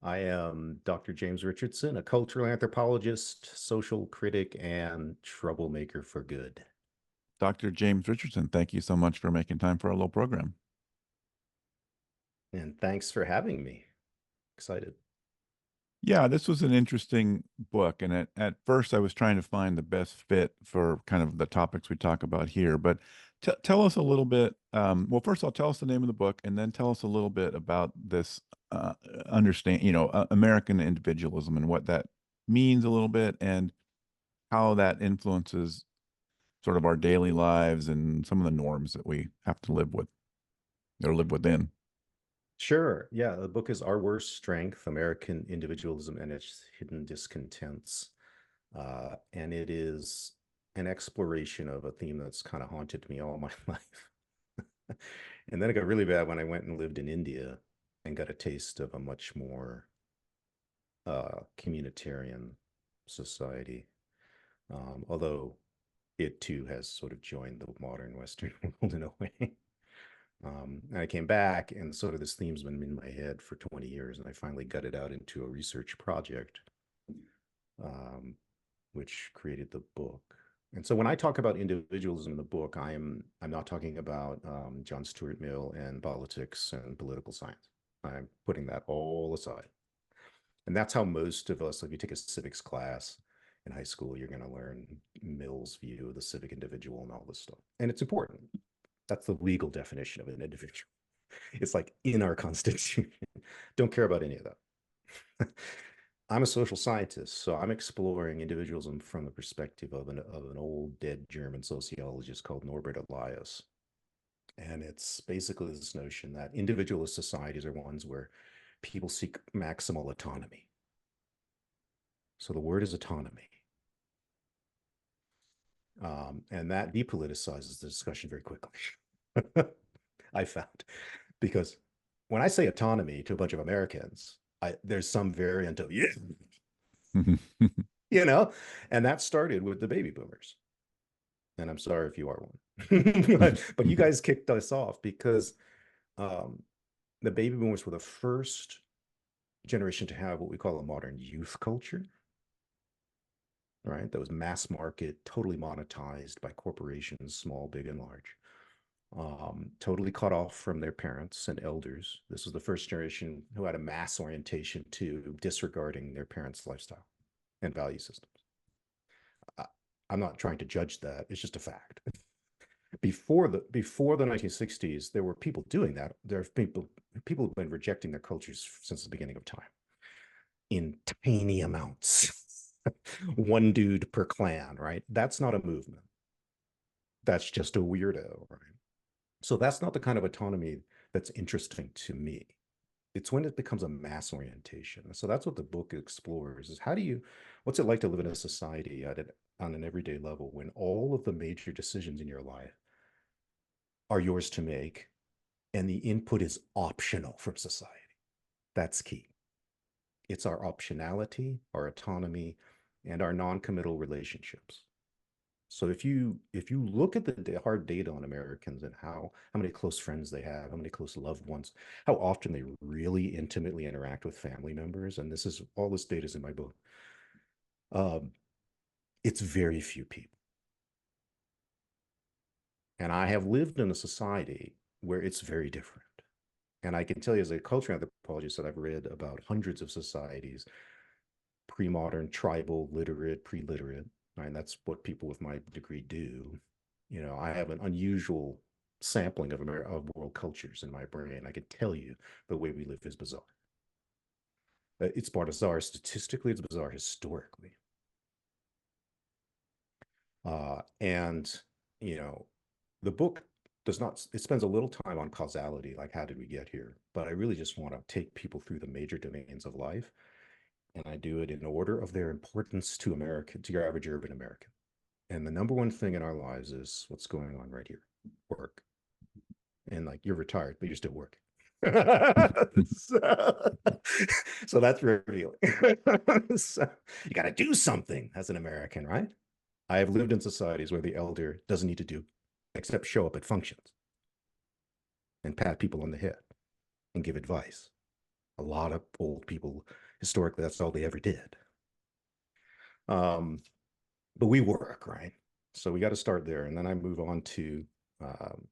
I am Dr. James Richardson, a cultural anthropologist, social critic, and troublemaker for good. Dr. James Richardson, thank you so much for making time for our little program. And thanks for having me. Excited. Yeah, this was an interesting book. And at first, I was trying to find the best fit for kind of the topics we talk about here. But tell us a little bit. Well, first, I'll tell us the name of the book and then tell us a little bit about this American individualism and what that means a little bit and how that influences sort of our daily lives and some of the norms that we have to live with or live within. Sure. Yeah, the book is Our Worst Strength, American Individualism and Its Hidden Discontents. And it is an exploration of a theme that's kind of haunted me all my life. And then it got really bad when I went and lived in India and got a taste of a much more communitarian society. Although it too has sort of joined the modern Western world in a way. And I came back, and sort of this theme's been in my head for 20 years, and I finally got it out into a research project, um, which created the book. And so when I talk about individualism in the book, I'm not talking about John Stuart Mill and politics and political science. I'm putting that all aside. And that's how most of us, if you take a civics class in high school, you're going to learn Mill's view of the civic individual and all this stuff. And it's important. That's the legal definition of an individual. It's like in our Constitution. Don't care about any of that. I'm a social scientist, so I'm exploring individualism from the perspective of an old dead German sociologist called Norbert Elias. And it's basically this notion that individualist societies are ones where people seek maximal autonomy. So the word is autonomy. And that depoliticizes the discussion very quickly. I found, because when I say autonomy to a bunch of Americans, there's some variant of, yeah, you know, and that started with the baby boomers. And I'm sorry if you are one, but you guys kicked us off because um, the baby boomers were the first generation to have what we call a modern youth culture, right? That was mass market, totally monetized by corporations, small, big, and large. Totally cut off from their parents and elders. This was the first generation who had a mass orientation to disregarding their parents' lifestyle and value systems. I, I'm not trying to judge that. It's just a fact. Before the 1960s, there were people doing that. There are people who've been rejecting their cultures since the beginning of time in tiny amounts. One dude per clan, right? That's not a movement. That's just a weirdo, right? So that's not the kind of autonomy that's interesting to me. It's when it becomes a mass orientation. So that's what the book explores is what's it like to live in a society on an everyday level when all of the major decisions in your life are yours to make and the input is optional from society. That's key. It's our optionality, our autonomy, and our non-committal relationships. So if you look at the hard data on Americans and how many close friends they have, how many close loved ones, how often they really intimately interact with family members, and all this data is in my book. Um, it's very few people, and I have lived in a society where it's very different. And I can tell you, as a cultural anthropologist, that I've read about hundreds of societies, pre-modern, tribal, literate, pre-literate, and that's what people with my degree do. I have an unusual sampling of world cultures in my brain. I can tell you the way we live is bizarre. It's bizarre statistically, it's bizarre historically. And, you know, the book it spends a little time on causality, like how did we get here? But I really just want to take people through the major domains of life. And I do it in order of their importance to to your average urban American. And the number one thing in our lives is what's going on right here, work. And like you're retired, but you're still working. so, so that's revealing. So you got to do something as an American, right? I have lived in societies where the elder doesn't need to do except show up at functions and pat people on the head and give advice. A lot of old people, historically, that's all they ever did. Um, but we work, right? So we got to start there. And then I move on to um,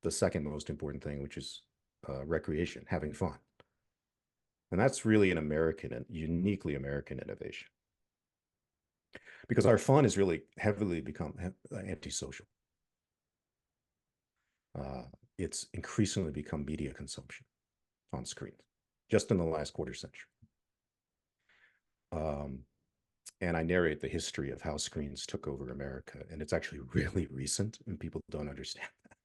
the second most important thing, which is recreation, having fun. And that's really an American and uniquely American innovation because our fun has really heavily become antisocial. Uh, it's increasingly become media consumption on screens just in the last quarter century. Um, and I narrate the history of how screens took over America. And it's actually really recent, and people don't understand that.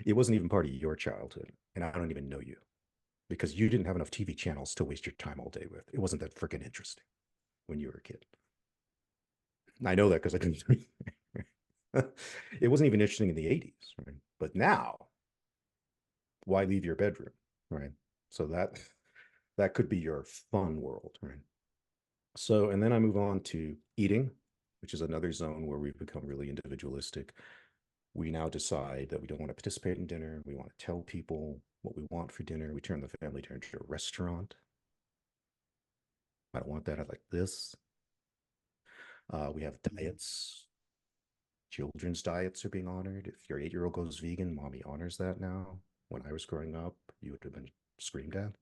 It wasn't even part of your childhood, and I don't even know you because you didn't have enough TV channels to waste your time all day with. It wasn't that freaking interesting when you were a kid. I know that because I didn't. It wasn't even interesting in the 80s, right? But now, why leave your bedroom, right? So that could be your fun world, right? So, and then I move on to eating, which is another zone where we've become really individualistic. We now decide that we don't want to participate in dinner. We want to tell people what we want for dinner. We turn the family dinner into a restaurant. I don't want that. I like this. We have diets. Children's diets are being honored. If your 8-year-old goes vegan, mommy honors that now. When I was growing up, you would have been screamed at.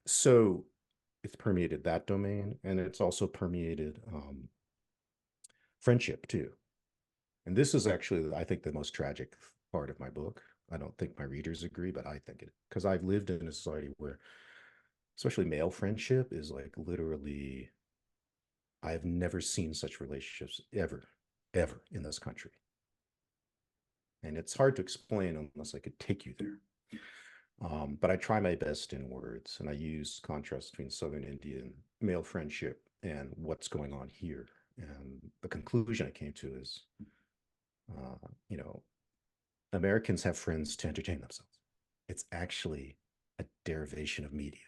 So it's permeated that domain, and it's also permeated friendship too. And this is actually, I think, the most tragic part of my book. I don't think my readers agree, but I think it, because I've lived in a society where, especially male friendship, is like literally, I've never seen such relationships ever in this country. And it's hard to explain unless I could take you there. But I try my best in words, and I use contrast between Southern Indian male friendship and what's going on here. And the conclusion I came to is, you know, Americans have friends to entertain themselves. It's actually a derivation of media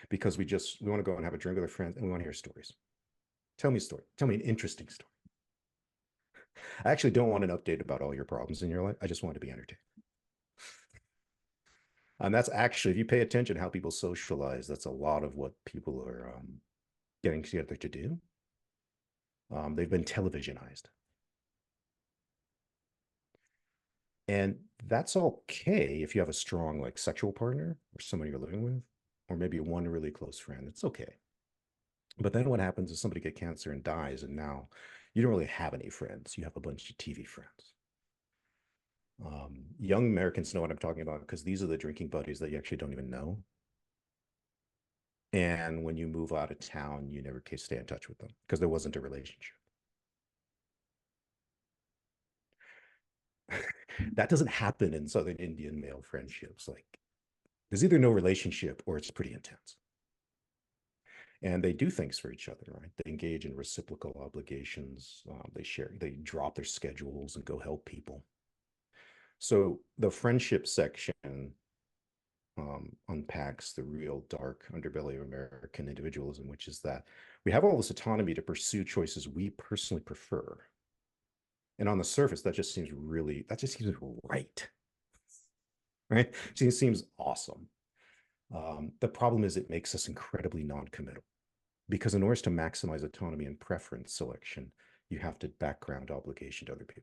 because we want to go and have a drink with our friends and we want to hear stories. Tell me a story. Tell me an interesting story. I actually don't want an update about all your problems in your life. I just want to be entertained. And that's actually, if you pay attention to how people socialize, that's a lot of what people are getting together to do. They've been televisionized. And that's okay if you have a strong like sexual partner or somebody you're living with, or maybe one really close friend. It's okay. But then what happens is somebody get cancer and dies, and now you don't really have any friends. You have a bunch of TV friends. Young Americans know what I'm talking about because these are the drinking buddies that you actually don't even know. And when you move out of town, you never can stay in touch with them because there wasn't a relationship. That doesn't happen in Southern Indian male friendships. Like there's either no relationship or it's pretty intense. And they do things for each other, right? They engage in reciprocal obligations. They drop their schedules and go help people. So the friendship section unpacks the real dark underbelly of American individualism, which is that we have all this autonomy to pursue choices we personally prefer. And on the surface, that just seems right, right? It seems awesome. The problem is it makes us incredibly non-committal because in order to maximize autonomy and preference selection, you have to background obligation to other people.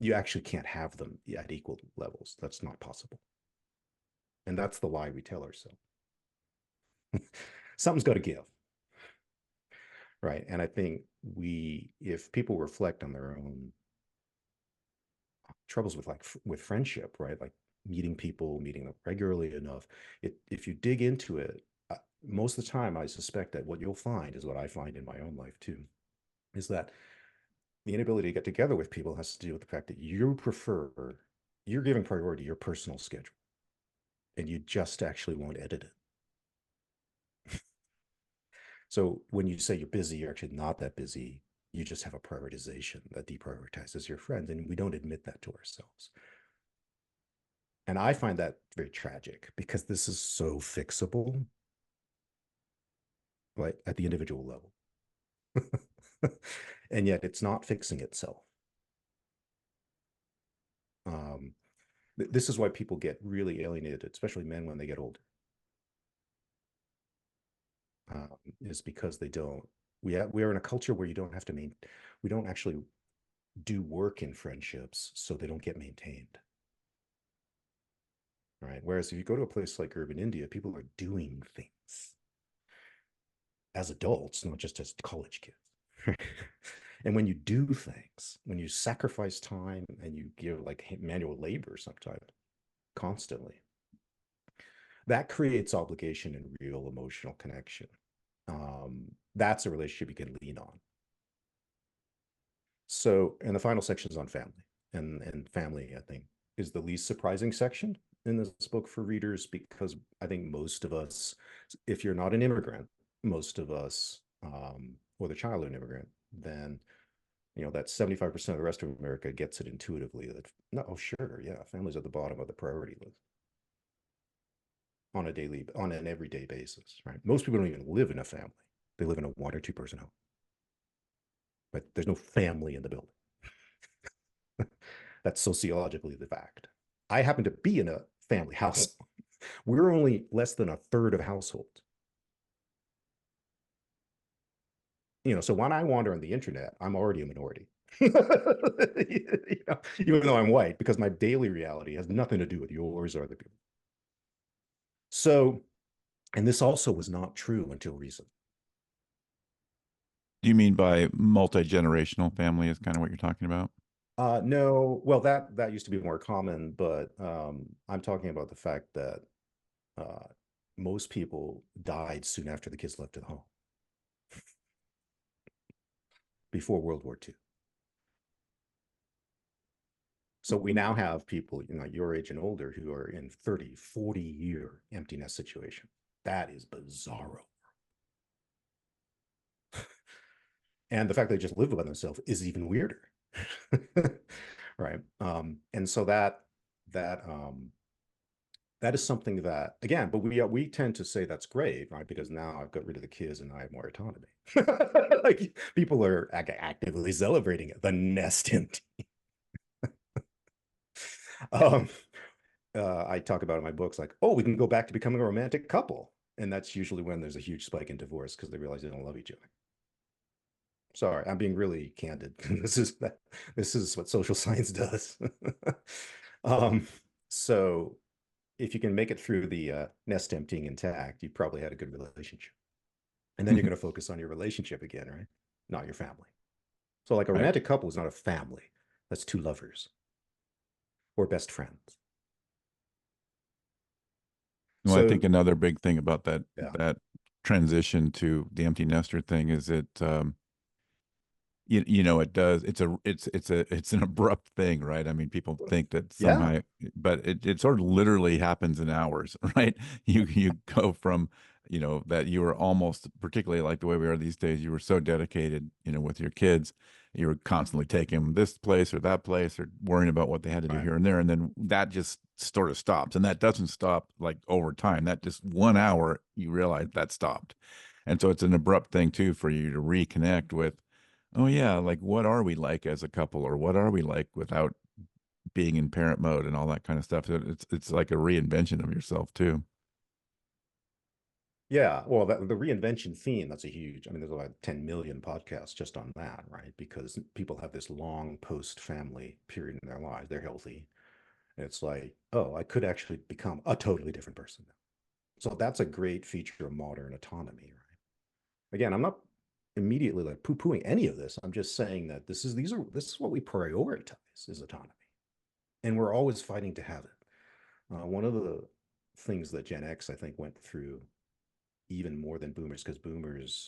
You actually can't have them at equal levels. That's not possible. And that's the lie we tell ourselves. Something's got to give, right? And I think if people reflect on their own troubles with friendship, right? Like meeting them regularly enough, if you dig into it, most of the time, I suspect that what you'll find is what I find in my own life too, is that the inability to get together with people has to do with the fact that you're giving priority to your personal schedule, and you just actually won't edit it. So when you say you're busy, you're actually not that busy. You just have a prioritization that deprioritizes your friends, and we don't admit that to ourselves. And I find that very tragic because this is so fixable, right, at the individual level. And yet it's not fixing itself. Um, This is why people get really alienated, especially men when they get older, is because they don't. We are in a culture where you don't have to we don't actually do work in friendships, so they don't get maintained. Right. Whereas if you go to a place like urban India, people are doing things as adults, not just as college kids. And when you do things, when you sacrifice time and you give like manual labor sometimes constantly, that creates obligation and real emotional connection. That's a relationship you can lean on. So, and the final section is on family, and family, I think, is the least surprising section in this book for readers, because I think most of us, if you're not an immigrant, most of us, or the child of an immigrant, then that 75% of the rest of America gets it intuitively that, no, oh, sure, yeah, family's at the bottom of the priority list on an everyday basis, right? Most people don't even live in a family. They live in a 1 or 2 person home, but there's no family in the building. That's sociologically the fact. I happen to be in a family house. We're only less than a third of households. So when I wander on the internet, I'm already a minority. Even though I'm white, because my daily reality has nothing to do with yours or other people. So, and this also was not true until recent. Do you mean by multi-generational family is kind of what you're talking about? No, well, that used to be more common, but I'm talking about the fact that uh, most people died soon after the kids left the home, before World War II. So we now have people, your age and older, who are in 30, 40-year empty nest situation. That is bizarro. And the fact they just live by themselves is even weirder. Right. And so that is something that, again, but we tend to say that's great, right? Because now I've got rid of the kids and I have more autonomy. Like, people are actively celebrating it, the nest empty. um, I talk about in my books, like, oh, we can go back to becoming a romantic couple. And that's usually when there's a huge spike in divorce because they realize they don't love each other. Sorry, I'm being really candid. This is what social science does. um, so if you can make it through the nest emptying intact, you probably had a good relationship. And then you're going to focus on your relationship again, right? Not your family. So like a Right. romantic couple is not a family. That's two lovers or best friends. Well, I think So another big thing about yeah, that transition to the empty nester thing is it does, it's an abrupt thing, right? I mean, people think that yeah, somehow, but it sort of literally happens in hours. Right? You go from, that you were almost, particularly like the way we are these days, you were so dedicated, with your kids, you were constantly taking them this place or that place, or worrying about what they had to do right. here and there, and then that just sort of stops, and that doesn't stop like over time. That just 1 hour, you realize that stopped. And so it's an abrupt thing too for you to reconnect with, oh yeah, like what are we like as a couple, or what are we like without being in parent mode and all that kind of stuff. So it's like a reinvention of yourself too. Yeah, well, the reinvention theme, that's a huge, I mean, there's about 10 million podcasts just on that, right? Because people have this long post-family period in their lives. They're healthy. And it's like, oh, I could actually become a totally different person now. So that's a great feature of modern autonomy, right? Again, I'm not immediately like poo-pooing any of this. I'm just saying that this is what we prioritize, is autonomy. And we're always fighting to have it. One of the things that Gen X, I think, went through even more than boomers, because boomers,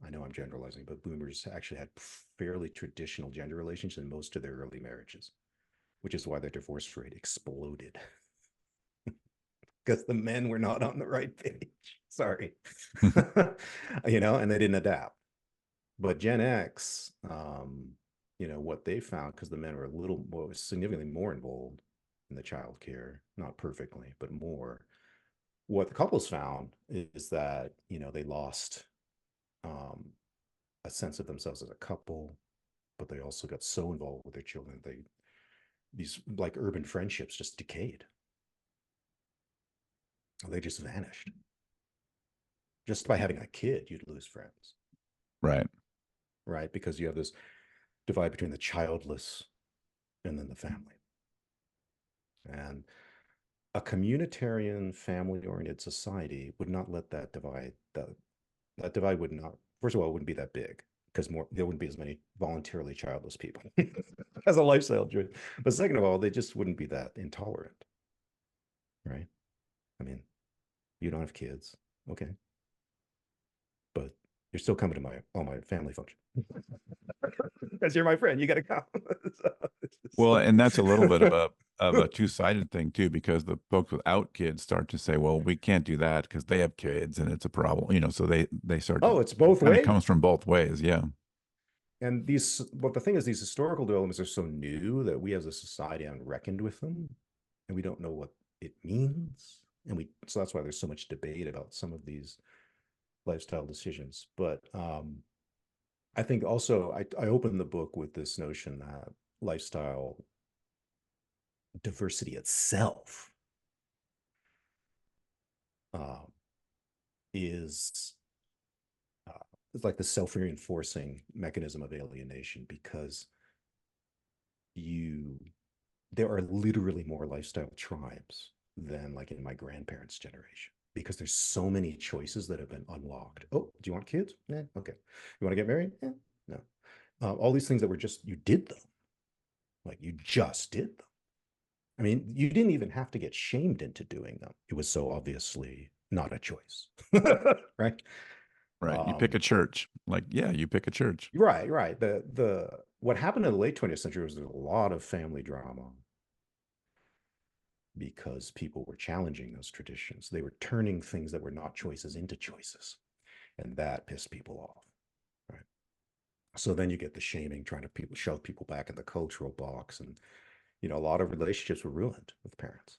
I know I'm generalizing, but boomers actually had fairly traditional gender relations in most of their early marriages, which is why their divorce rate exploded, because the men were not on the right page. Sorry. And they didn't adapt. But Gen X, what they found, because the men were a little more, significantly more involved in the child care, not perfectly, but more. What the couples found is that, they lost um, a sense of themselves as a couple, but they also got so involved with their children. these like urban friendships just decayed. They just vanished. Just by having a kid, you'd lose friends, Right. right? Because you have this divide between the childless and then the family. And a communitarian, family-oriented society would not let that divide. That divide would not. First of all, it wouldn't be that big because there wouldn't be as many voluntarily childless people as a lifestyle choice. But second of all, they just wouldn't be that intolerant, right? I mean, you don't have kids, okay, but you're still coming to all my family function because you're my friend. You got to come. Well, and that's a little bit of a two-sided thing too, because the folks without kids start to say, well, we can't do that because they have kids and it's a problem, so they start to Oh, it's both kind of ways. comes from both ways. Yeah. And but the thing is, these historical developments are so new that we as a society haven't reckoned with them, and we don't know what it means. So that's why there's so much debate about some of these lifestyle decisions. But I think also I opened the book with this notion that lifestyle diversity itself uh, is it's like the self-reinforcing mechanism of alienation because you there are literally more lifestyle tribes than like in my grandparents' generation because there's so many choices that have been unlocked. Oh, do you want kids? Yeah, okay. You want to get married? Yeah, no. All these things that were just you did them, like you just did them. I mean, you didn't even have to get shamed into doing them. It was so obviously not a choice, right? Right. You pick Um, a church. Like, yeah, you pick a church. right, right. The what happened in the late 20th century was there's a lot of family drama because people were challenging those traditions. They were turning things that were not choices into choices, and that pissed people off. Right. So then you get the shaming, trying to shove people back in the cultural box, and a lot of relationships were ruined with parents.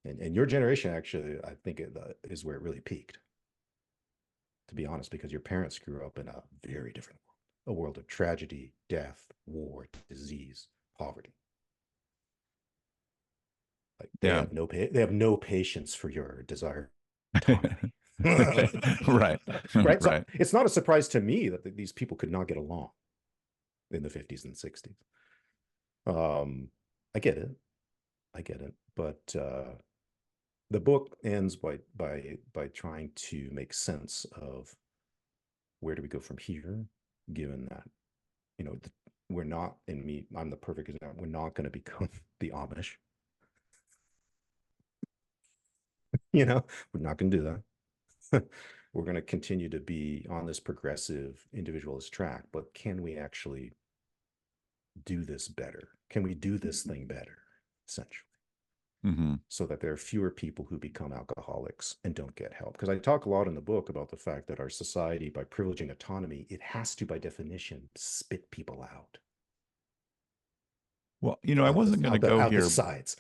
And your generation actually, I think, is where it really peaked. To be honest, because your parents grew up in a very different world, a world of tragedy, death, war, disease, poverty. Like Yeah. they have no patience for your desire autonomy. Right. Right. So Right. it's not a surprise to me that these people could not get along in the 50s and 60s. Um, I get it. I get it. But the book ends by trying to make sense of where do we go from here, given that, you know, we're not in me, I'm the perfect example. We're not going to become the Amish. We're not going to do that. We're going to continue to be on this progressive individualist track, but can we actually do this better? Can we do this thing better, essentially? Hmm. So that there are fewer people who become alcoholics and don't get help. Because I talk a lot in the book about the fact that our society, by privileging autonomy, it has to, by definition, spit people out. Well, I wasn't going to go Out the here. sides.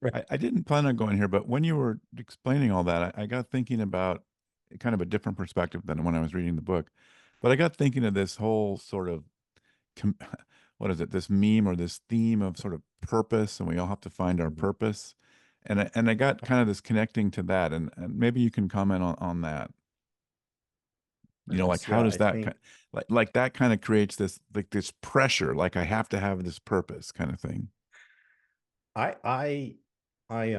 Right. I didn't plan on going here, but when you were explaining all that, I got thinking about kind of a different perspective than when I was reading the book. But I got thinking of this whole sort of, com what is it, this meme or this theme of sort of purpose, and we all have to find our Mhm. purpose. And I got kind of this connecting to that, and maybe you can comment on that. Like Nice. how Yeah, does I that think like that kind of creates this like this pressure, like I have to have this purpose kind of thing. I I I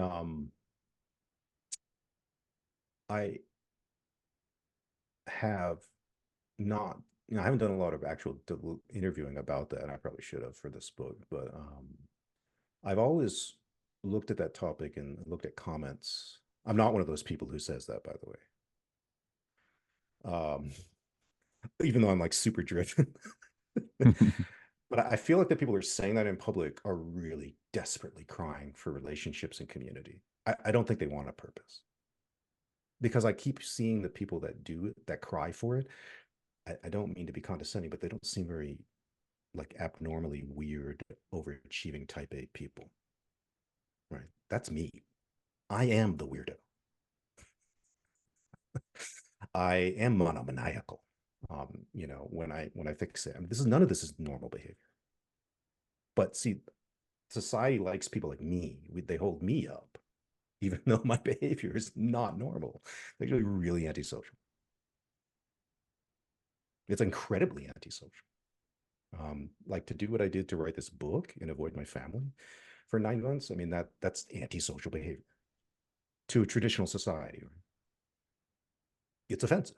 I have not, I haven't done a lot of actual interviewing about that. And I probably should have for this book, but I've always looked at that topic and looked at comments. I'm not one of those people who says that, by the way. Even though I'm like super driven. But I feel like the people who are saying that in public are really desperately crying for relationships and community. I don't think they want a purpose because I keep seeing the people that do it, that cry for it. I don't mean to be condescending, but they don't seem very like abnormally weird, overachieving type A people. Right. That's me. I am the weirdo. I am monomaniacal. When I fix it, I mean, none of this is normal behavior. But see, society likes people like me. They hold me up, even though my behavior is not normal. It's actually really antisocial. It's incredibly antisocial. Like to do what I did to write this book and avoid my family for 9 months. I mean, that's antisocial behavior to a traditional society. It's offensive.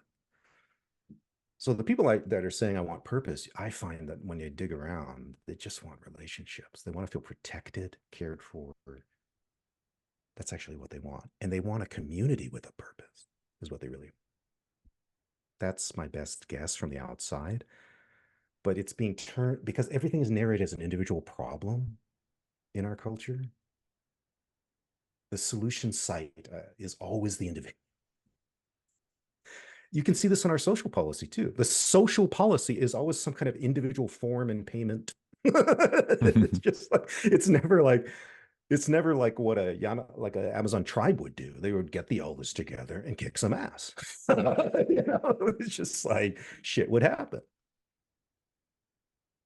So the people that are saying I want purpose, I find that when they dig around, they just want relationships. They want to feel protected, cared for. That's actually what they want. And they want a community with a purpose, is what they really want. That's my best guess from the outside. But it's being turned because everything is narrated as an individual problem in our culture. The solution site is always the individual. You can see this in our social policy too. The social policy is always some kind of individual form and payment. It's just like it's never like what like a Amazon tribe would do. They would get the elders together and kick some ass. It's just like shit would happen.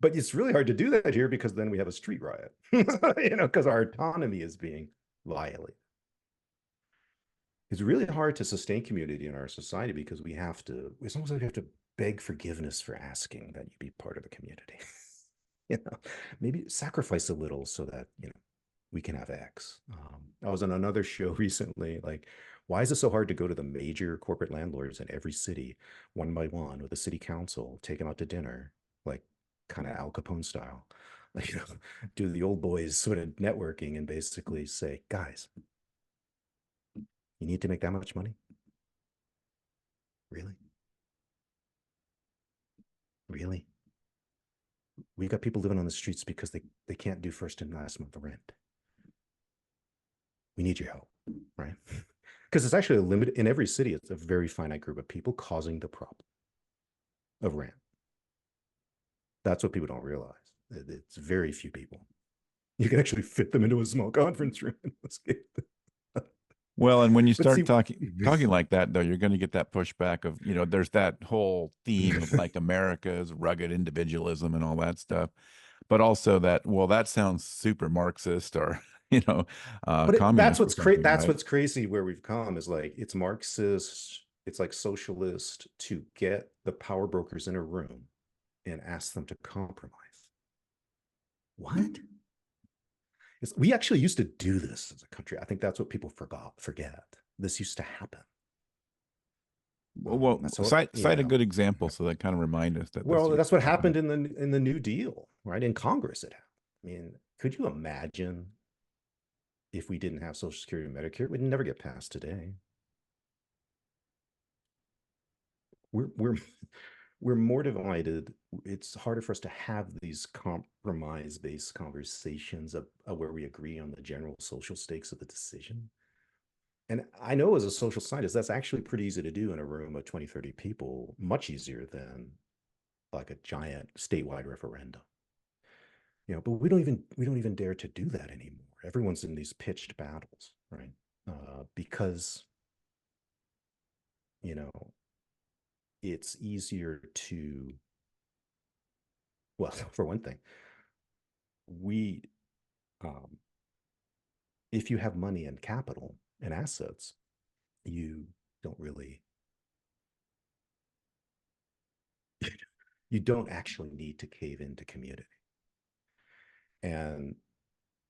But it's really hard to do that here because then we have a street riot, because our autonomy is being violated. It's really hard to sustain community in our society because it's almost like we have to beg forgiveness for asking that you be part of the community. Maybe sacrifice a little so that, we can have X. I was on another show recently, like, why is it so hard to go to the major corporate landlords in every city, one by one, with the city council, take them out to dinner, like kind of Al Capone style, like, do the old boys sort of networking and basically say, guys, you need to make that much money? Really? Really? We've got people living on the streets because they can't do first and last month of rent. We need your help, right? Because it's actually a limit in every city. It's a very finite group of people causing the problem of rent. That's what people don't realize. It's very few people. You can actually fit them into a small conference room. Well, and when you But start see, talking like that, though, you're going to get that pushback of, there's that whole theme of like America's rugged individualism and all that stuff, but also that, well, that sounds super Marxist or, that's communist or what's crazy. something, That's right? what's crazy where we've come is like it's Marxist, it's like socialist to get the power brokers in a room and ask them to compromise. What? We actually used to do this as a country. I think that's what people forget. This used to happen. Well, So cite a good example so that kind of remind us that this well, used that's to what happened happen. in the New Deal, right? In Congress, it happened. I mean, could you imagine if we didn't have Social Security and Medicare? We'd never get past today. We're we're more divided. It's harder for us to have these compromise-based conversations of where we agree on the general social stakes of the decision. And I know as a social scientist, that's actually pretty easy to do in a room of 20, 30 people, much easier than like a giant statewide referendum. But we don't even dare to do that anymore. Everyone's in these pitched battles, right? Because, you know, it's easier to, well, for one thing, we, um, if you have money and capital and assets, you don't really, you don't actually need to cave into community. And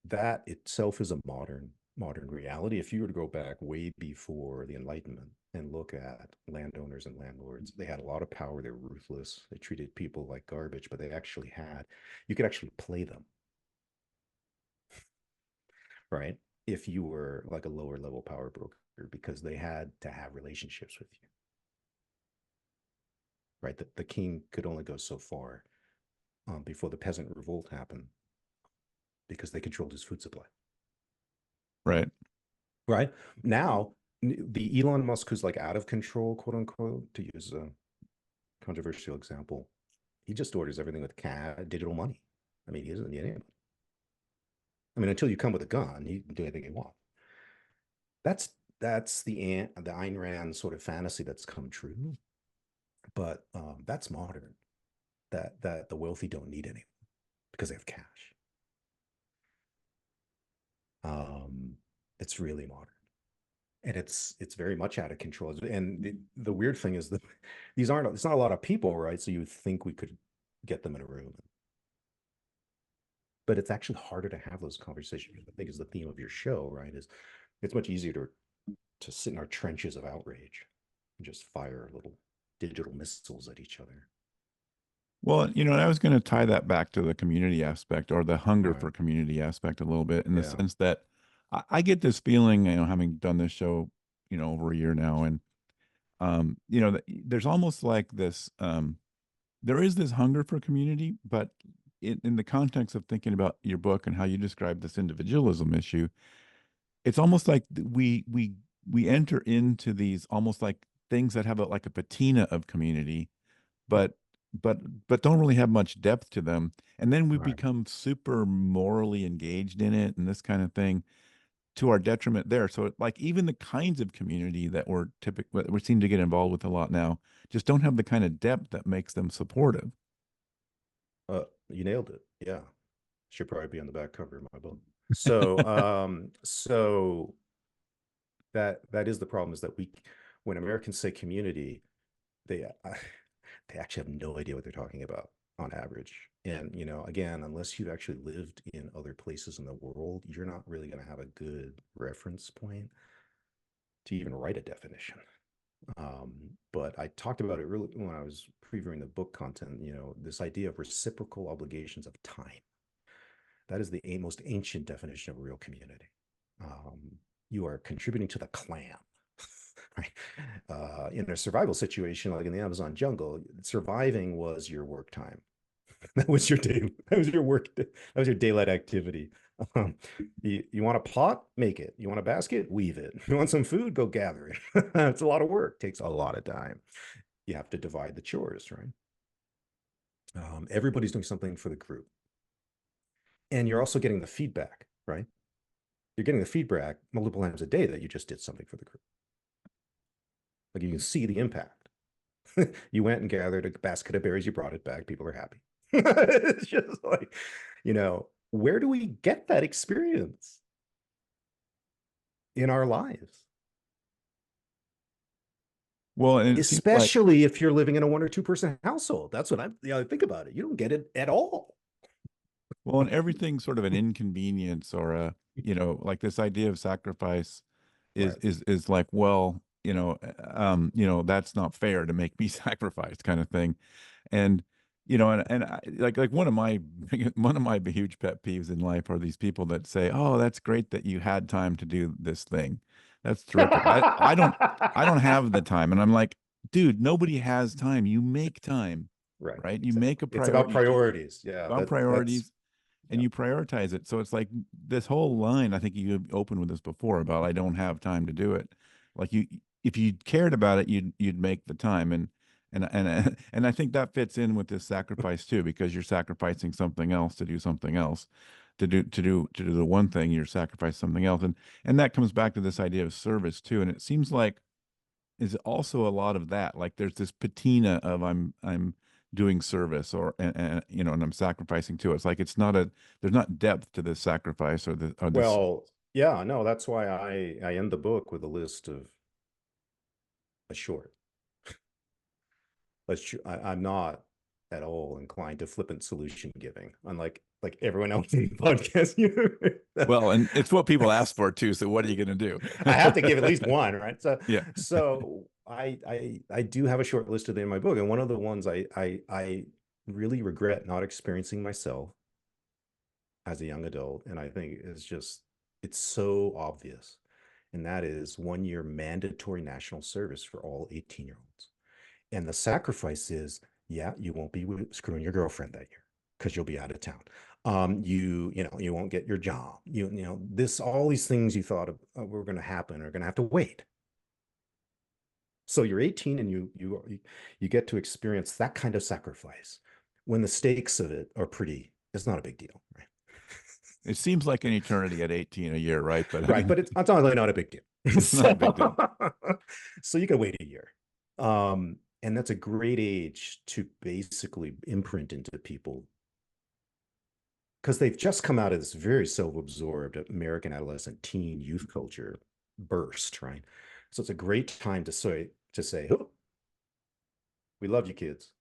that itself is a modern reality. If you were to go back way before the Enlightenment and look at landowners and landlords, they had a lot of power. They were ruthless. They treated people like garbage, but you could actually play them, right? If you were like a lower level power broker, because they had to have relationships with you, right? The king could only go so far before the peasant revolt happened because they controlled his food supply. Right. Right now, the Elon Musk who's like out of control, quote unquote, to use a controversial example, he just orders everything with digital money. I mean, he doesn't need anybody. I mean, until you come with a gun, you can do anything you want. That's the Ayn Rand sort of fantasy that's come true, but that's modern. That the wealthy don't need anyone because they have cash. It's really modern. And it's very much out of control. And the weird thing is that it's not a lot of people, right? So you would think we could get them in a room, but it's actually harder to have those conversations. I think is the theme of your show, right? Is it's much easier to sit in our trenches of outrage and just fire little digital missiles at each other. Well, I was going to tie that back to the community aspect or the All hunger right. for community aspect a little bit in the Yeah. sense that I get this feeling, having done this show, over a year now, and there's almost like this, there is this hunger for community, but in the context of thinking about your book and how you describe this individualism issue, it's almost like we enter into these almost like things that have like a patina of community, but but don't really have much depth to them, and then we Right. become super morally engaged in it and this kind of thing to our detriment there. So like even the kinds of community that we seem to get involved with a lot now just don't have the kind of depth that makes them supportive. You nailed it. Yeah. Should probably be on the back cover of my book. So that is the problem, is that when Americans say community, they they actually have no idea what they're talking about on average. And again, unless you've actually lived in other places in the world, you're not really going to have a good reference point to even write a definition. But I talked about it really when I was previewing the book content. This idea of reciprocal obligations of time. That is the most ancient definition of a real community. You are contributing to the clan. Right? In a survival situation like in the Amazon jungle, surviving was your work time. That was your day. That was your work. That was your daylight activity. Um, you want a pot? Make it. You want a basket? Weave it. You want some food? Go gather it. It's a lot of work. Takes a lot of time. You have to divide the chores, right? Everybody's doing something for the group, and you're also getting the feedback, right? You're getting the feedback multiple times a day that you just did something for the group. Like you can see the impact. You went and gathered a basket of berries, you brought it back, people are happy. It's just like, where do we get that experience in our lives? Well, and it seems like, Especially if you're living in a 1 or 2 person household. That's what I think about it. You don't get it at all. well, and everything's sort of an inconvenience or like this idea of sacrifice is Right. is like, well, that's not fair to make me sacrifice kind of thing. And and like one of my one of my huge pet peeves in life are these people that say, "Oh, that's great that you had time to do this thing. That's terrific." I don't have the time, and I'm like, dude, nobody has time. You make time, Right. right? You make Exactly. a It's about priority. priorities. Yeah. About That's priorities, and yeah. you prioritize it. So it's like this whole line, I think you opened with this before about I don't have time to do it. Like if you cared about it, you'd make the time. And I think that fits in with this sacrifice too, because you're sacrificing something else to do something else. To do the one thing, you're sacrificing something else. And that comes back to this idea of service too. And it seems like is also a lot of that. Like there's this patina of I'm doing service or and I'm sacrificing too. It's like there's not depth to this sacrifice or this. Well, yeah, no, that's why I end the book with a list of a short. I'm not at all inclined to flippant solution giving, unlike like everyone else in the podcast. Well, and it's what people ask for too. So what are you going to do? I have to give at least one, right? So Yeah. so I do have a short list of them in my book, and one of the ones I really regret not experiencing myself as a young adult, and I think it's so obvious, and that is 1 year mandatory national service for all 18-year-olds. And the sacrifice is, yeah, you won't be screwing your girlfriend that year because you'll be out of town. You won't get your job. All these things you thought were going to happen are going to have to wait. So you're 18 and you get to experience that kind of sacrifice when the stakes of it are it's not a big deal, right? It seems like an eternity at 18 a year, right? But I Right, mean, but it's really not a big deal. it's not a big deal. So you can wait a year. And that's a great age to basically imprint into people because they've just come out of this very self-absorbed American adolescent teen youth culture burst, right? So it's a great time to say, oh, we love you kids,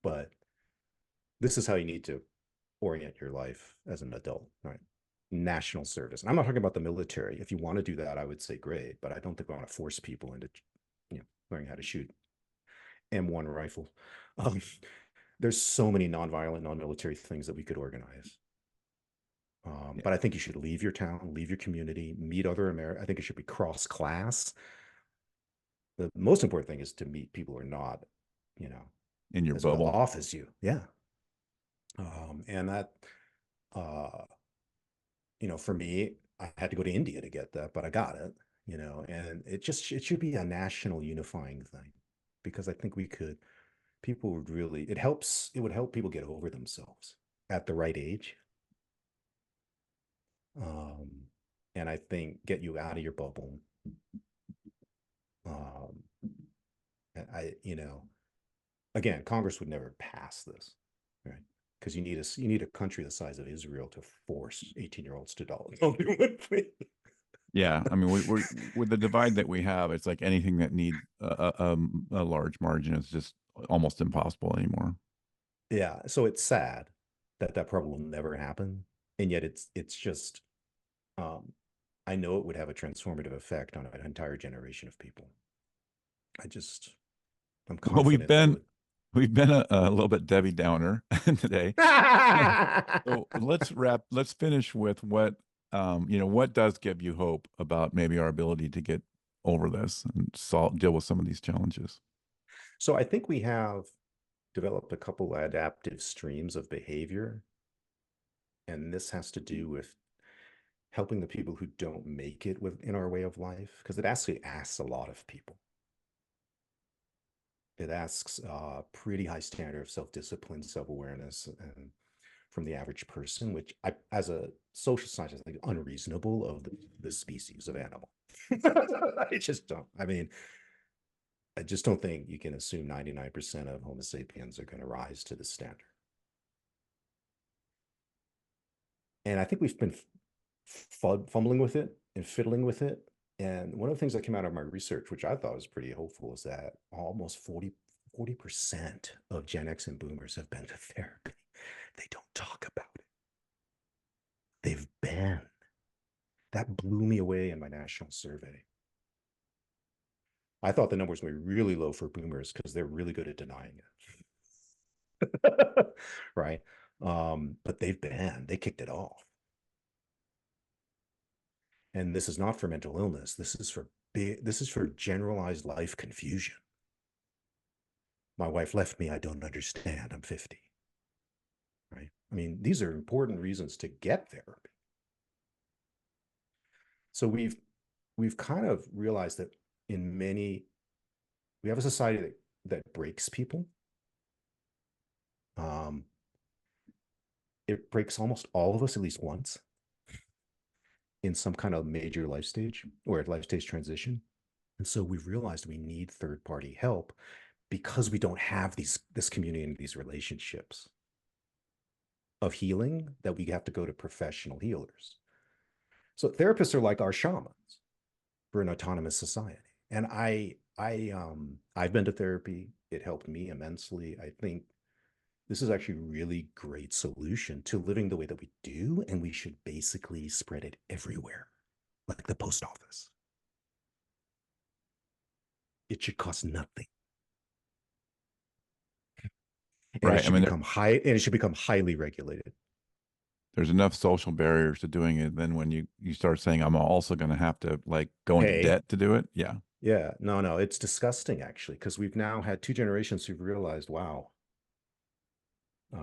but this is how you need to orient your life as an adult, right? National service. And I'm not talking about the military. If you want to do that, I would say great, but I don't think we want to force people into, learning how to shoot M1 rifles. Um, there's so many nonviolent, non-military things that we could organize. Yeah. But I think you should leave your town, leave your community, meet other Americans. I think it should be cross-class. The most important thing is to meet people who are not, you know, In your as well bubble. off as you. Yeah. And that, uh, for me, I had to go to India to get that, but I got it, and it should be a national unifying thing, because I think people would really, it would help people get over themselves at the right age. Um, and I think get you out of your bubble. Um, again, Congress would never pass this, right? Because you need a country the size of Israel to force 18-year-olds to do. Yeah, I mean, we're with the divide that we have, it's like anything that needs a large margin is just almost impossible anymore. Yeah, so it's sad that that probably will never happen, and yet it's just, um, I know it would have a transformative effect on an entire generation of people. I'm Well, confident that it would. we've been a little bit Debbie Downer today. So let's finish with what does give you hope about maybe our ability to get over this and deal with some of these challenges. So I think we have developed a couple adaptive streams of behavior, and this has to do with helping the people who don't make it within our way of life, because it actually asks a lot of people. It asks a pretty high standard of self-discipline, self-awareness, and from the average person, which as a social scientist, I think unreasonable of the species of animal. I just don't. I mean, I just don't think you can assume 99% of Homo sapiens are going to rise to the standard. And I think we've been fumbling with it and fiddling with it. And one of the things that came out of my research, which I thought was pretty hopeful, is that almost 40% of Gen X and boomers have been to therapy. They don't talk about it. They've been. That blew me away in my national survey. I thought the numbers were really low for boomers because they're really good at denying it. Right. But they kicked it off. And this is not for mental illness. This is for generalized life confusion. My wife left me. I don't understand. I'm 50. Right. I mean, these are important reasons to get therapy. So we've kind of realized that we have a society that breaks people. It breaks almost all of us at least once in some kind of major life stage or life stage transition. And so we've realized we need third-party help because we don't have this community and these relationships of healing, that we have to go to professional healers. So therapists are like our shamans for an autonomous society. And I've been to therapy. It helped me immensely. I think this is actually a really great solution to living the way that we do, and we should basically spread it everywhere, like the post office. It should cost nothing. And Right. I mean, it should become highly regulated. there's enough social barriers to doing it. Then when you start saying I'm also going to have to like go into Hey, debt to do it, yeah. yeah, no, it's disgusting actually, because we've now had two generations who've realized, wow,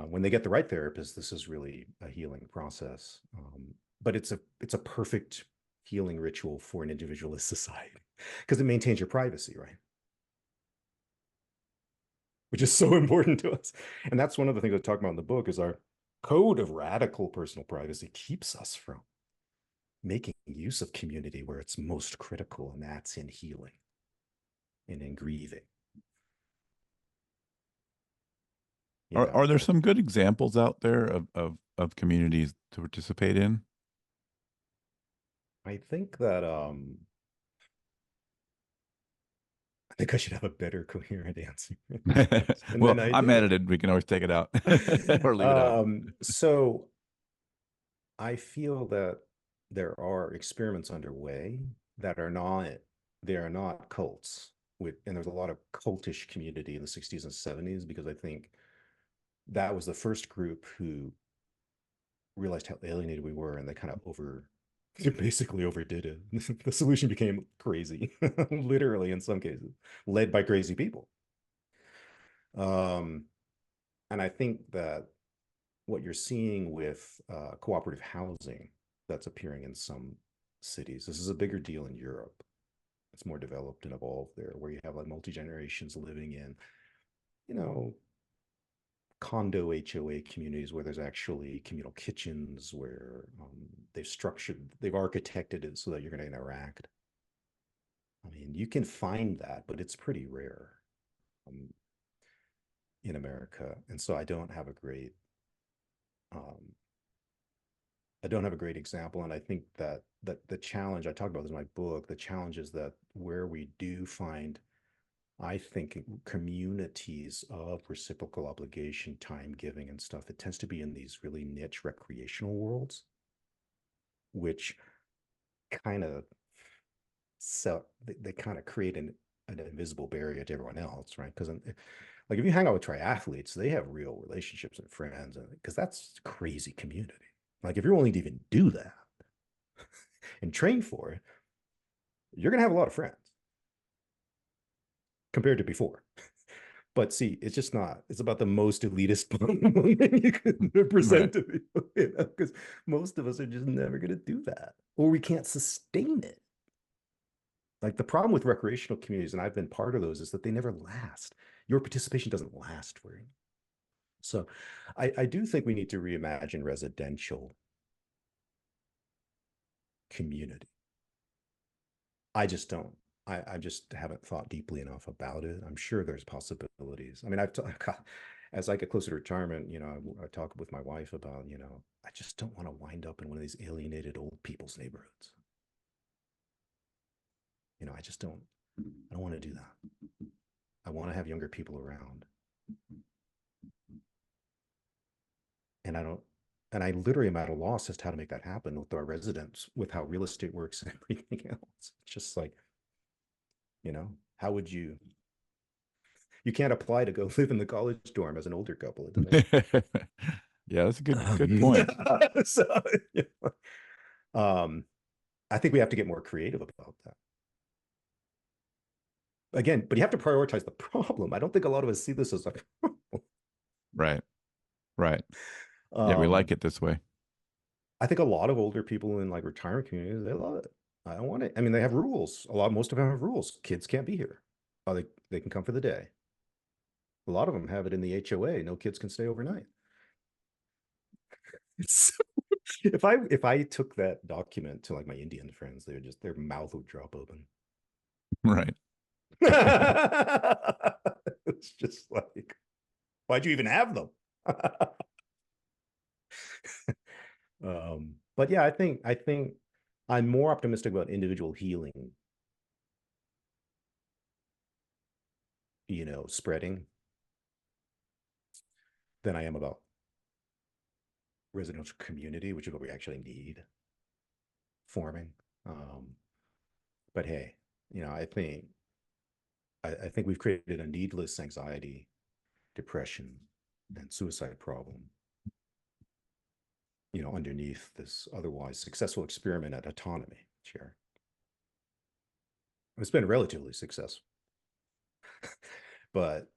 when they get the right therapist, this is really a healing process. But it's a perfect healing ritual for an individualist society because it maintains your privacy, right? Which is so important to us. And that's one of the things I talk about in the book is our code of radical personal privacy keeps us from making use of community where it's most critical, and that's in healing and in grieving. Yeah, Are there some good examples out there of communities to participate in? I think that I think I should have a better coherent answer Well, than I I'm do. edited. We can always take it out or leave it out. So I feel that there are experiments underway that are not, they are not cults with, and there's a lot of cultish community in the 60s and 70s because I think that was the first group who realized how alienated we were and they kind of basically overdid it. The solution became crazy, literally in some cases, led by crazy people. Um, and I think that what you're seeing with cooperative housing that's appearing in some cities, this is a bigger deal in Europe. It's more developed and evolved there, where you have like multi-generations living in, you know, condo HOA communities where there's actually communal kitchens, where they've architected it so that you're going to interact. I mean, you can find that, but it's pretty rare um, in America. And so um, I don't have a great example. And I think that the challenge I talk about this in my book, the challenge is that where we do find, I think, communities of reciprocal obligation, time giving, and stuff, it tends to be in these really niche recreational worlds, which kind of they kind of create an invisible barrier to everyone else, right? Because like if you hang out with triathletes, they have real relationships and friends, and because that's crazy community. Like if you're willing to even do that and train for it, you're gonna have a lot of friends compared to before. But see, it's just not. It's about the most elitist you could Right. present to people, because most of us are just never going to do that, or we can't sustain it. Like the problem with recreational communities, and I've been part of those, is that they never last. Your participation doesn't last very long. So I do think we need to reimagine residential community. I just don't. I just haven't thought deeply enough about it. I'm sure there's possibilities. I mean, as I get closer to retirement, I talk with my wife about, I just don't want to wind up in one of these alienated old people's neighborhoods. I just don't. I don't want to do that. I want to have younger people around, and I don't. And I literally am at a loss as to how to make that happen with our residents, with how real estate works and everything else. It's just like, how would you? You can't apply to go live in the college dorm as an older couple. It doesn't work. Yeah, that's a good point. So, yeah. um, I think we have to get more creative about that. Again, but you have to prioritize the problem. I don't think a lot of us see this as a problem. Right. Right. Yeah, we like Um, it this way. I think a lot of older people in like retirement communities, they love it. I don't want it. I mean, they have rules. Most of them have rules. Kids can't be here. They can come for the day. A lot of them have it in the HOA. No kids can stay overnight. It's if I took that document to like my Indian friends, they would just their mouth would drop open. Right. It's just like, why'd you even have them? But yeah, I think I'm more optimistic about individual healing, spreading than I am about residential community, which is what we actually need forming. Um, but hey, I think we've created a needless anxiety, depression, and suicide problem, underneath this otherwise successful experiment at autonomy. Sure. It's been relatively successful, but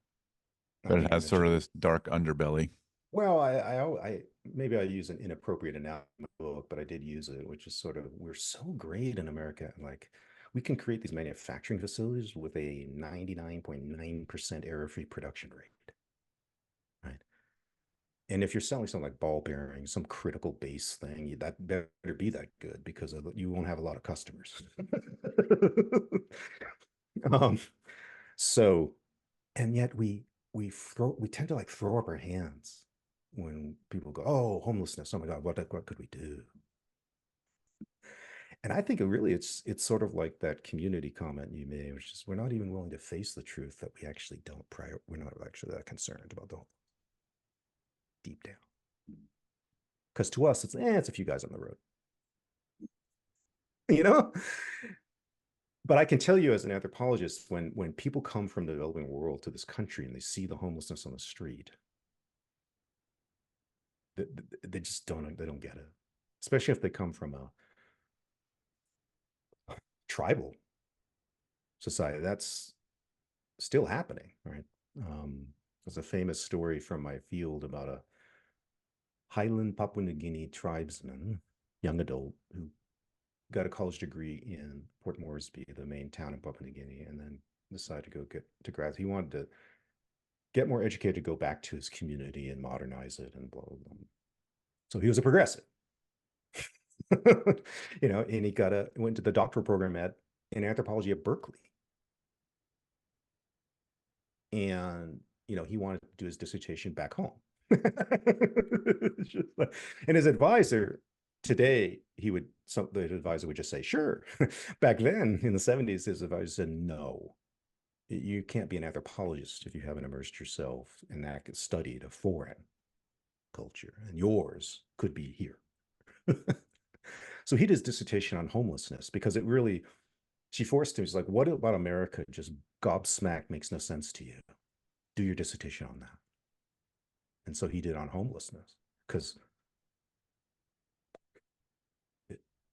I But think it you has sort mentioned of it. this dark underbelly. Well, I maybe I use an inappropriate analogy in my book, but I did use it, which is sort of we're so great in America, like we can create these manufacturing facilities with a 99.9% error-free production rate, right? And if you're selling something like ball bearings, some critical base thing, that better be that good because you won't have a lot of customers. um, so, and yet we we tend to like throw up our hands when people go, oh, homelessness, oh my God, what could we do? And I think it's sort of like that community comment you made, which is we're not even willing to face the truth that we actually don't we're not actually that concerned about the whole deep down. Because to us, it's a few guys on the road, you know. But I can tell you as an anthropologist, when people come from the developing world to this country and they see the homelessness on the street, they just don't get it, especially if they come from a tribal society. That's still happening, right? There's a famous story from my field about a Highland Papua New Guinea tribesman, young adult, who got a college degree in Port Moresby, the main town in Papua New Guinea, and then decided to go get to grad. He wanted to get more educated, go back to his community and modernize it and blah, blah, blah. So he was a progressive, and he went to the doctoral program in anthropology at Berkeley. And, he wanted to do his dissertation back home. And his advisor today, the advisor would just say, sure. Back then in the 70s, his advisor said, no, you can't be an anthropologist if you haven't immersed yourself in that, studied a foreign culture, and yours could be here. So he did his dissertation on homelessness because she forced him. She's like, what about America just gobsmacked makes no sense to you? Do your dissertation on that. And so he did on homelessness because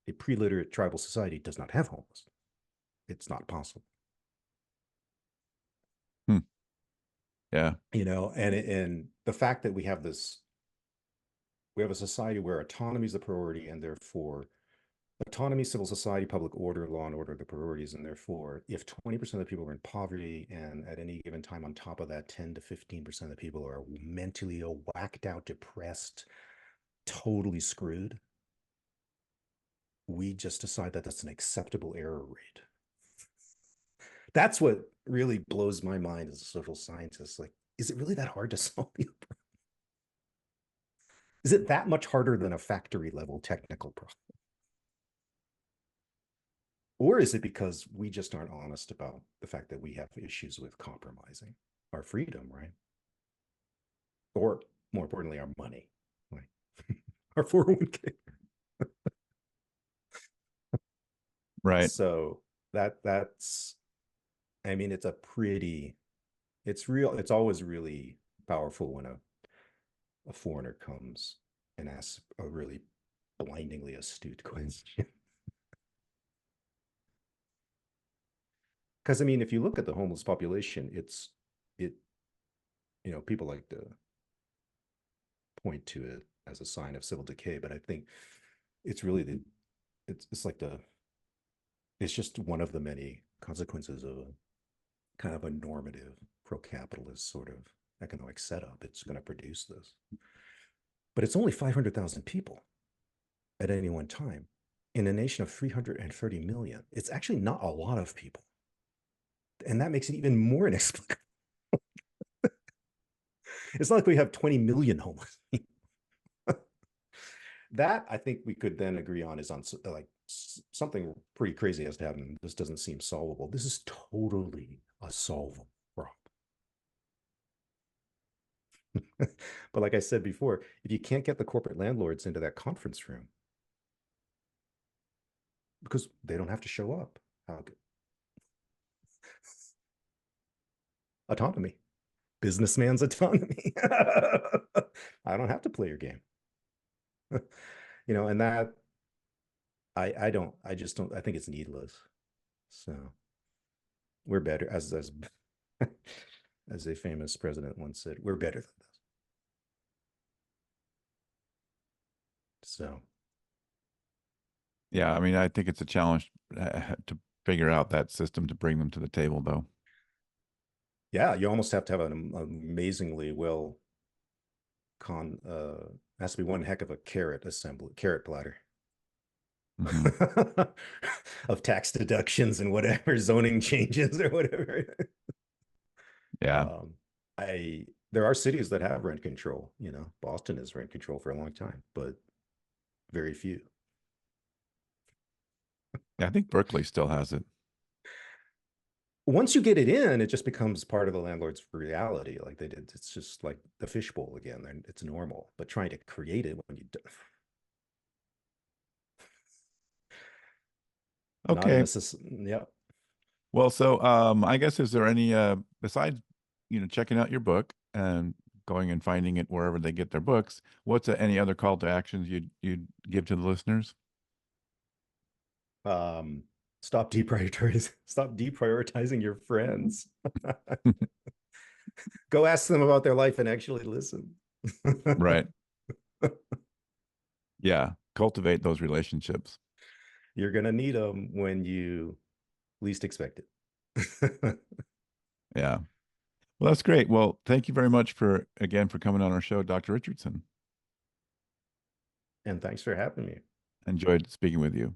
a pre-literate tribal society does not have homelessness. It's not possible. Yeah. And the fact that we have a society where autonomy is the priority, and therefore autonomy, civil society, public order, law and order are the priorities. And therefore, if 20% of the people are in poverty, and at any given time on top of that, 10 to 15% of the people are mentally whacked out, depressed, totally screwed, we just decide that that's an acceptable error rate. That's what really blows my mind as a social scientist. Like, is it really that hard to solve the problem? Is it that much harder than a factory level technical problem? Or is it because we just aren't honest about the fact that we have issues with compromising our freedom, right? Or more importantly, our money, right? Our 401k. Right. So that's, I mean, it's always really powerful when a foreigner comes and asks a really blindingly astute question. Because I mean, if you look at the homeless population, people like to point to it as a sign of civil decay, but I think it's really it's just one of the many consequences of a kind of a normative pro-capitalist sort of economic setup. It's going to produce this, but it's only 500,000 people at any one time in a nation of 330 million. It's actually not a lot of people. And that makes it even more inexplicable. It's not like we have 20 million homeless people. That I think we could then agree on is on like something pretty crazy has to happen. This doesn't seem solvable. This is totally a solvable problem. But like I said before, if you can't get the corporate landlords into that conference room because they don't have to show up, how good? Autonomy, businessman's autonomy. I don't have to play your game. And that I just don't, I think it's needless. So we're better, as as a famous president once said, we're better than this. So Yeah. I mean, I think it's a challenge to figure out that system to bring them to the table, though. yeah, you almost have to have an amazingly has to be one heck of a carrot platter. Mm-hmm. Of tax deductions and whatever, zoning changes or whatever. Yeah. there are cities that have rent control. You know, Boston has rent control for a long time, but very few. Yeah, I think Berkeley still has it. Once you get it in, it just becomes part of the landlord's reality. Like they did, it's just like the fishbowl again. And it's normal. But trying to create it when you do, not in Okay. a yeah. Well, so I guess is there any besides checking out your book and going and finding it wherever they get their books, what's any other call to actions you'd give to the listeners? Um, stop deprioritizing your friends. Go ask them about their life and actually listen. Right. Yeah. Cultivate those relationships. You're gonna need them when you least expect it. Yeah. Well, that's great. Well, thank you very much for coming on our show, Dr. Richardson. And thanks for having me. Enjoyed speaking with you.